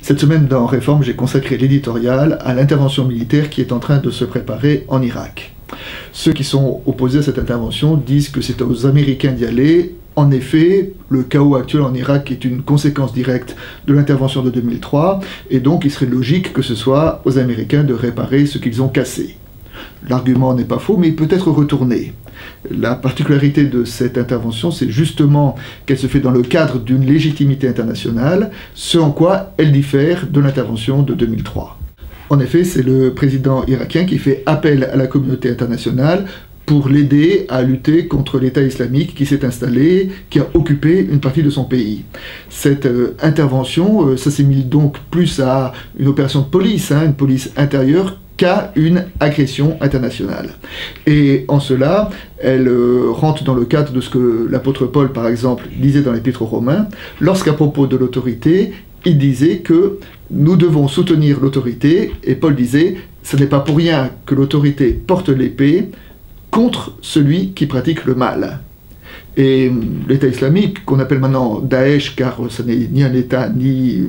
Cette semaine dans Réforme, j'ai consacré l'éditorial à l'intervention militaire qui est en train de se préparer en Irak. Ceux qui sont opposés à cette intervention disent que c'est aux Américains d'y aller. En effet, le chaos actuel en Irak est une conséquence directe de l'intervention de 2003, et donc il serait logique que ce soit aux Américains de réparer ce qu'ils ont cassé. L'argument n'est pas faux, mais il peut être retourné. La particularité de cette intervention, c'est justement qu'elle se fait dans le cadre d'une légitimité internationale, ce en quoi elle diffère de l'intervention de 2003. En effet, c'est le président irakien qui fait appel à la communauté internationale pour l'aider à lutter contre l'État islamique qui s'est installé, qui a occupé une partie de son pays. Cette intervention s'assimile donc plus à une opération de police, une police intérieure, qu'à une agression internationale. Et en cela, elle rentre dans le cadre de ce que l'apôtre Paul, par exemple, disait dans l'Épître aux Romains, lorsqu'à propos de l'autorité, il disait que nous devons soutenir l'autorité, et Paul disait, ce n'est pas pour rien que l'autorité porte l'épée contre celui qui pratique le mal. Et l'État islamique, qu'on appelle maintenant Daesh, car ce n'est ni un État, ni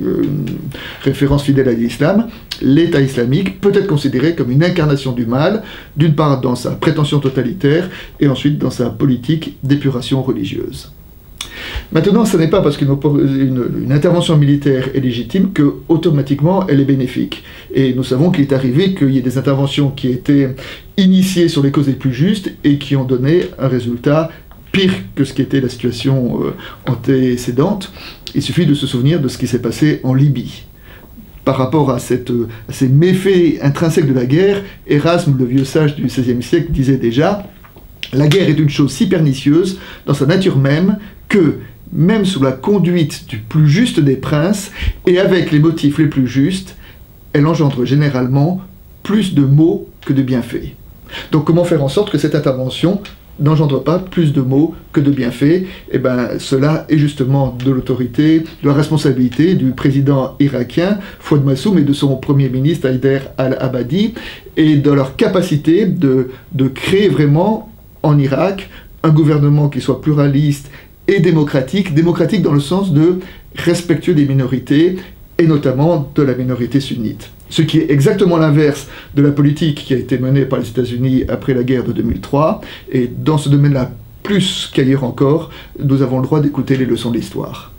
référence fidèle à l'islam, l'État islamique peut être considéré comme une incarnation du mal, d'une part dans sa prétention totalitaire, et ensuite dans sa politique d'épuration religieuse. Maintenant, ce n'est pas parce qu'une intervention militaire est légitime que automatiquement elle est bénéfique. Et nous savons qu'il est arrivé qu'il y ait des interventions qui étaient initiées sur les causes les plus justes et qui ont donné un résultat pire que ce qui était la situation antécédente. Il suffit de se souvenir de ce qui s'est passé en Libye. Par rapport à ces méfaits intrinsèques de la guerre, Erasme, le vieux sage du XVIe siècle, disait déjà « La guerre est une chose si pernicieuse dans sa nature même que, même sous la conduite du plus juste des princes, et avec les motifs les plus justes, elle engendre généralement plus de maux que de bienfaits. » Donc comment faire en sorte que cette intervention n'engendre pas plus de maux que de bienfaits? Eh bien, cela est justement de l'autorité, de la responsabilité du président irakien, Fouad Massoum, et de son premier ministre, Haïder al-Abadi, et de leur capacité de créer vraiment en Irak un gouvernement qui soit pluraliste et démocratique dans le sens de respectueux des minorités, et notamment de la minorité sunnite. Ce qui est exactement l'inverse de la politique qui a été menée par les États-Unis après la guerre de 2003, et dans ce domaine-là, plus qu'ailleurs encore, nous avons le droit d'écouter les leçons de l'histoire.